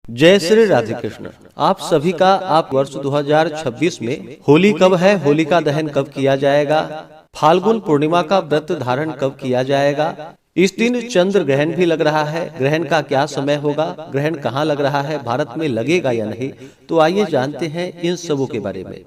जय श्री राधे कृष्ण। आप सभी का आप वर्ष 2026 में होली कब है, होलिका दहन कब किया जाएगा, फाल्गुन पूर्णिमा का व्रत धारण कब किया जाएगा, इस दिन चंद्र ग्रहण भी लग रहा है, ग्रहण का क्या समय होगा, ग्रहण कहाँ लग रहा है, भारत में लगेगा या नहीं, तो आइए जानते हैं इन सबों के बारे में।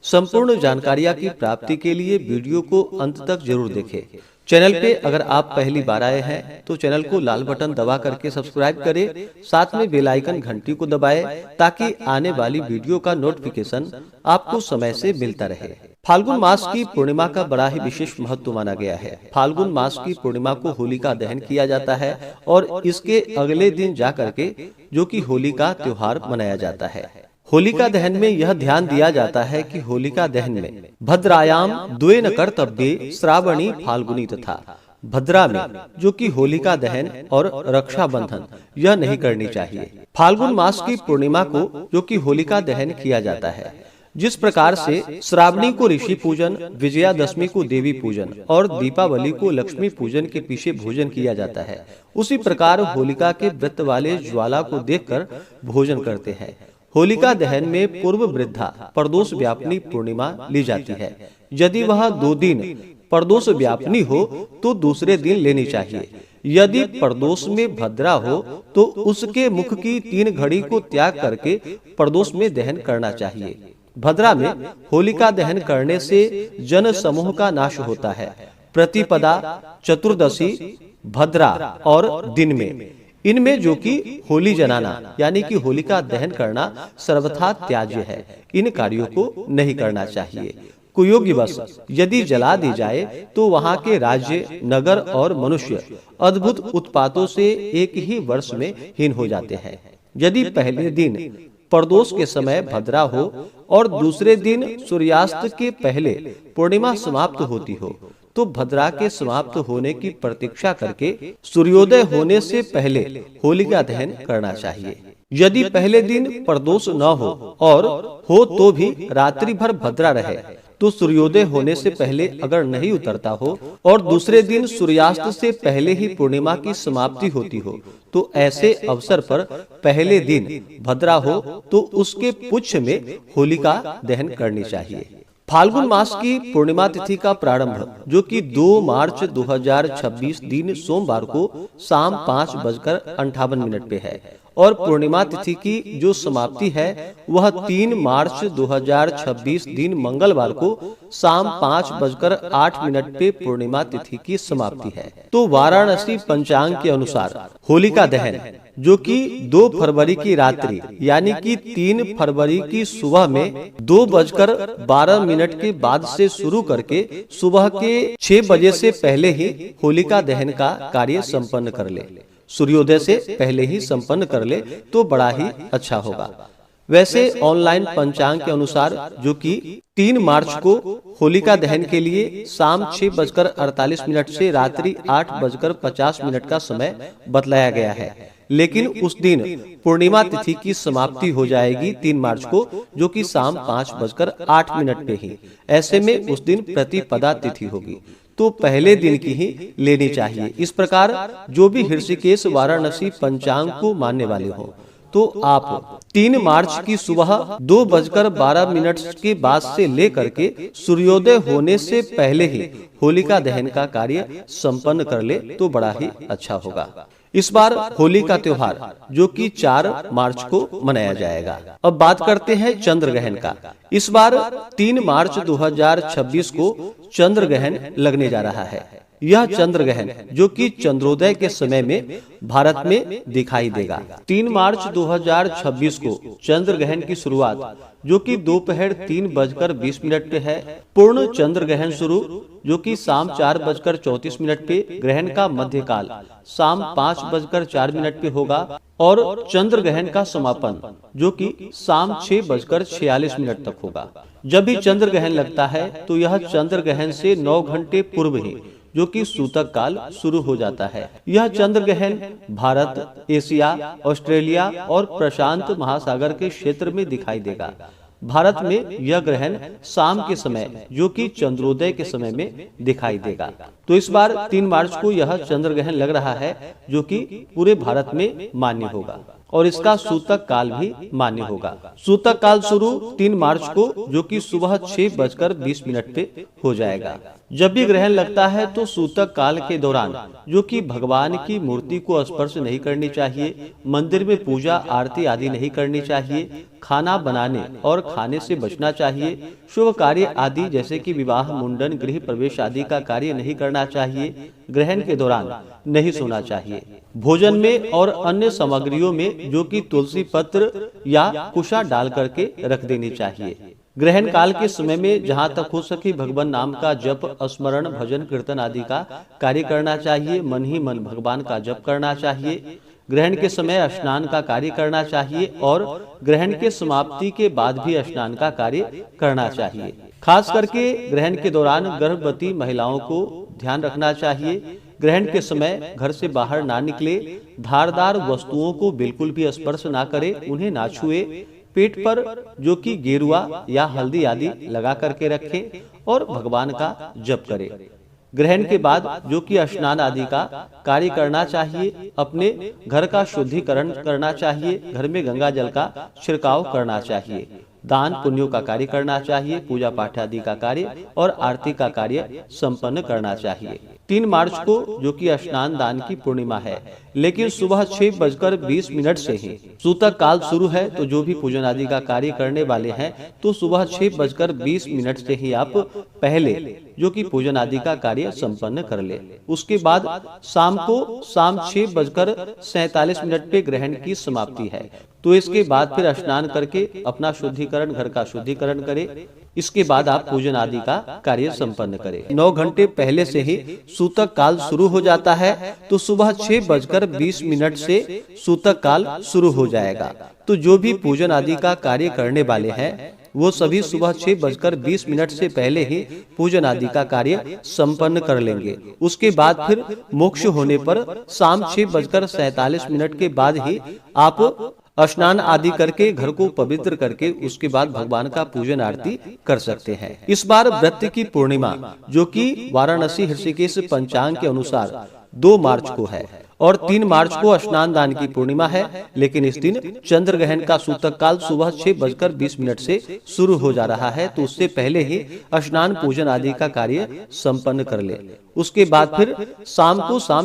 संपूर्ण जानकारियां की प्राप्ति के लिए वीडियो को अंत तक जरूर देखें। चैनल पे अगर आप पहली बार आए हैं तो चैनल को लाल बटन दबा करके सब्सक्राइब करें, साथ में बेल आइकन घंटी को दबाएं ताकि आने वाली वीडियो का नोटिफिकेशन आपको समय से मिलता रहे। फाल्गुन मास की पूर्णिमा का बड़ा ही विशेष महत्व माना गया है। फाल्गुन मास की पूर्णिमा को होलिका दहन किया जाता है और इसके अगले दिन जाकर के जो कि होली का त्योहार मनाया जाता है। होलिका दहन में यह ध्यान दिया जाता है कि होलिका दहन में भद्रायाम द्वे न कर्तव्ये श्रावणी फाल्गुनी तथा भद्रा में जो कि होलिका दहन और रक्षाबंधन यह नहीं करनी चाहिए। फाल्गुन मास की पूर्णिमा को जो कि होलिका दहन किया जाता है। जिस प्रकार से श्रावणी को ऋषि पूजन, विजयादशमी को देवी पूजन और दीपावली को लक्ष्मी पूजन के पीछे भोजन किया जाता है, उसी प्रकार होलिका के व्रत वाले ज्वाला को देखकर भोजन करते हैं। होलिका दहन में पूर्व वृद्धा प्रदोष व्यापनी पूर्णिमा ली जाती है। यदि वह 2 दिन प्रदोष व्यापनी हो तो दूसरे दिन लेनी चाहिए। यदि प्रदोष में भद्रा हो तो उसके मुख की 3 घड़ी को त्याग करके प्रदोष में दहन करना चाहिए। भद्रा में होलिका दहन करने से जन समूह का नाश होता है। प्रतिपदा, चतुर्दशी, भद्रा और दिन में इनमें जो कि होली जलाना यानी कि होलिका दहन करना सर्वथा त्याज्य है। इन कार्यों को नहीं करना चाहिए। कुयोग्यवश यदि जला दी जाए तो वहां के राज्य, नगर और मनुष्य अद्भुत उत्पातों से एक ही वर्ष में हीन हो जाते हैं। यदि पहले दिन प्रदोष के समय भद्रा हो और दूसरे दिन सूर्यास्त के पहले पूर्णिमा समाप्त होती हो तो भद्रा के समाप्त होने की प्रतीक्षा करके सूर्योदय होने से पहले होलिका दहन करना चाहिए। यदि पहले दिन प्रदोष न हो और हो तो भी रात्रि भर भद्रा रहे तो सूर्योदय होने से पहले अगर नहीं उतरता हो और दूसरे दिन सूर्यास्त से पहले ही पूर्णिमा की समाप्ति होती हो तो ऐसे अवसर पर पहले दिन भद्रा हो तो उसके पुच्छ में होलिका दहन करनी चाहिए। फाल्गुन मास की पूर्णिमा तिथि का प्रारंभ जो कि 2 मार्च 2026 दिन सोमवार को शाम 5:58 पे है और पूर्णिमा तिथि की जो समाप्ति है वह 3 मार्च 2026 दिन मंगलवार को शाम 5:08 पे पूर्णिमा तिथि की समाप्ति है। तो वाराणसी पंचांग के अनुसार होलिका दहन जो कि 2 फरवरी की रात्रि यानी कि 3 फरवरी की सुबह में 2:12 के बाद से शुरू करके सुबह के 6 बजे से पहले ही होलिका दहन का कार्य संपन्न कर ले। सूर्योदय से पहले ही संपन्न कर ले तो बड़ा ही अच्छा होगा। वैसे ऑनलाइन पंचांग के अनुसार जो कि 3 मार्च को होलिका दहन के लिए शाम 6:48 से रात्रि 8:50 का समय बतलाया गया है, लेकिन उस दिन पूर्णिमा तिथि की समाप्ति हो जाएगी 3 मार्च को जो कि शाम 5:08 पे ही। ऐसे में उस दिन प्रतिपदा तिथि होगी तो पहले दिन की ही लेनी चाहिए। इस प्रकार जो भी ऋषिकेश वाराणसी पंचांग को मानने वाले हो तो आप 3 मार्च की सुबह 2:12 के बाद से लेकर के सूर्योदय होने से पहले ही होलिका दहन का कार्य संपन्न कर ले तो बड़ा ही अच्छा होगा। इस बार होली का त्योहार जो कि 4 मार्च को मनाया जाएगा। अब बात करते हैं चंद्र ग्रहण का। इस बार 3 मार्च 2026 को चंद्र ग्रहण लगने जा रहा है। यह चंद्र ग्रहण जो कि चंद्रोदय के समय में भारत में दिखाई देगा। 3 मार्च 2026 को चंद्र ग्रहण की शुरुआत जो कि दोपहर 3:20 पे है। पूर्ण चंद्र ग्रहण शुरू जो कि शाम 4:34 पे, ग्रहण का मध्यकाल शाम 5:04 पे होगा और चंद्र ग्रहण का समापन जो कि शाम 6:46 तक होगा। जब भी चंद्र ग्रहण लगता है तो यह चंद्र ग्रहण से 9 घंटे पूर्व ही जो कि सूतक काल शुरू हो जाता है। यह चंद्र ग्रहण भारत, एशिया, ऑस्ट्रेलिया और प्रशांत महासागर के क्षेत्र में दिखाई देगा। भारत में यह ग्रहण शाम के समय जो कि चंद्रोदय के समय में दिखाई देगा। तो इस बार 3 मार्च को यह चंद्र ग्रहण लग रहा है जो कि पूरे भारत में मान्य होगा। और इसका सूतक काल भी मान्य होगा। सूतक काल शुरू 3 मार्च को, जो कि सुबह 6:20 पे हो जाएगा। जब भी ग्रहण लगता है तो सूतक काल के दौरान, जो कि भगवान की मूर्ति को स्पर्श नहीं करनी चाहिए, मंदिर में पूजा आरती आदि नहीं करनी चाहिए, खाना बनाने और खाने से बचना चाहिए, शुभ कार्य आदि जैसे कि विवाह, मुंडन, गृह प्रवेश आदि का कार्य नहीं करना चाहिए, ग्रहण के दौरान नहीं सोना चाहिए। भोजन में और अन्य सामग्रियों में जो कि तुलसी पत्र या कुशा डाल करके रख देनी चाहिए। ग्रहण काल के समय में जहाँ तक हो सके भगवान नाम का जप, स्मरण, भजन, कीर्तन आदि का कार्य करना चाहिए। मन ही मन भगवान का जप करना चाहिए। ग्रहण के समय स्नान का कार्य करना चाहिए और ग्रहण के समाप्ति के बाद भी स्नान का कार्य करना चाहिए। खास करके ग्रहण के दौरान गर्भवती महिलाओं को ध्यान रखना चाहिए। ग्रहण के समय घर से बाहर ना निकले, धारदार वस्तुओं को बिल्कुल भी स्पर्श ना करे, उन्हें ना छुए, पेट पर जो कि गेरुआ या हल्दी आदि लगा करके रखें और भगवान का जप करें। ग्रहण के बाद जो कि स्नान आदि का कार्य करना चाहिए। अपने घर का शुद्धिकरण करना चाहिए, घर में गंगा जल का छिड़काव करना चाहिए, दान पुण्यों का कार्य करना चाहिए, पूजा पाठ आदि का कार्य और आरती का कार्य संपन्न करना चाहिए। 3 मार्च को जो कि स्नान दान की पूर्णिमा है, लेकिन सुबह 6:20 से ही सूतक काल शुरू है, तो जो भी पूजन आदि का कार्य करने वाले हैं तो सुबह 6:20 से ही आप पहले जो कि पूजन आदि का कार्य संपन्न कर ले। उसके बाद शाम 6:47 पे ग्रहण की समाप्ति है, तो इसके बाद फिर स्नान करके अपना शुद्धिकरण, घर का शुद्धिकरण करें। इसके बाद आप पूजन आदि का कार्य संपन्न करें। 9 घंटे पहले से ही सूतक काल शुरू हो जाता है, तो सुबह 6:20 से सूतक काल शुरू हो जाएगा। तो जो भी पूजन आदि का कार्य करने वाले हैं वो सभी सुबह 6:20 से पहले ही पूजन आदि का कार्य संपन्न कर लेंगे। उसके बाद फिर मोक्ष होने पर शाम 6:47 के बाद ही आप स्नान आदि करके घर को पवित्र करके उसके बाद भगवान का पूजन आरती कर सकते हैं। इस बार व्रत की पूर्णिमा जो कि वाराणसी ऋषिकेश पंचांग के अनुसार 2 मार्च को है और 3 मार्च को स्नान दान की पूर्णिमा है, लेकिन इस दिन चंद्र ग्रहण का सूतक काल सुबह 6:20 से शुरू हो जा रहा है, तो उससे पहले ही स्नान पूजन आदि का कार्य संपन्न कर ले। उसके बाद फिर शाम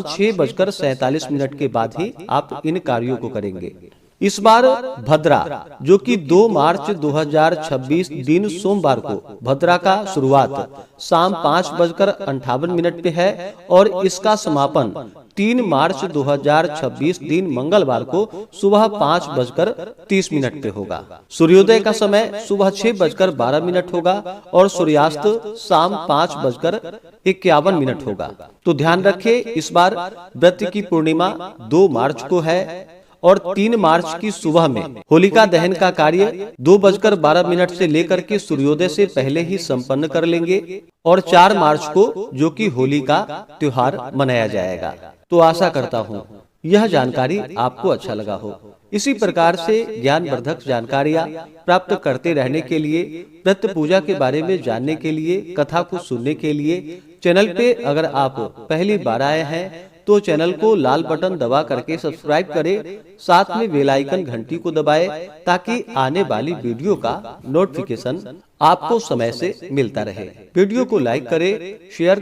6:47 के बाद ही आप इन कार्यों को करेंगे। इस बार भद्रा जो कि 2 मार्च 2026 दिन सोमवार को भद्रा का शुरुआत शाम 5:58 पे है और इसका समापन 3 मार्च 2026 दिन मंगलवार को सुबह 5:30 पे होगा। सूर्योदय का समय सुबह 6:12 होगा और सूर्यास्त शाम 5:51 होगा। तो ध्यान रखें, इस बार व्रत की पूर्णिमा 2 मार्च को है और 3 मार्च की सुबह में होलिका दहन का कार्य 2:12 से लेकर के सूर्योदय से पहले ही संपन्न कर लेंगे और 4 मार्च को जो कि होली का त्योहार मनाया जाएगा। तो आशा करता हूँ यह जानकारी आपको अच्छा लगा हो। इसी प्रकार से ज्ञानवर्धक जानकारियाँ प्राप्त करते रहने के लिए, व्रत पूजा के बारे में जानने के लिए, कथा को सुनने के लिए चैनल पे अगर आप पहली बार आए हैं तो चैनल को लाल बटन दबा करके सब्सक्राइब करें, साथ में बेल आइकन घंटी को दबाएं ताकि आने वाली वीडियो का नोटिफिकेशन आपको समय से मिलता रहे। वीडियो को लाइक करें, शेयर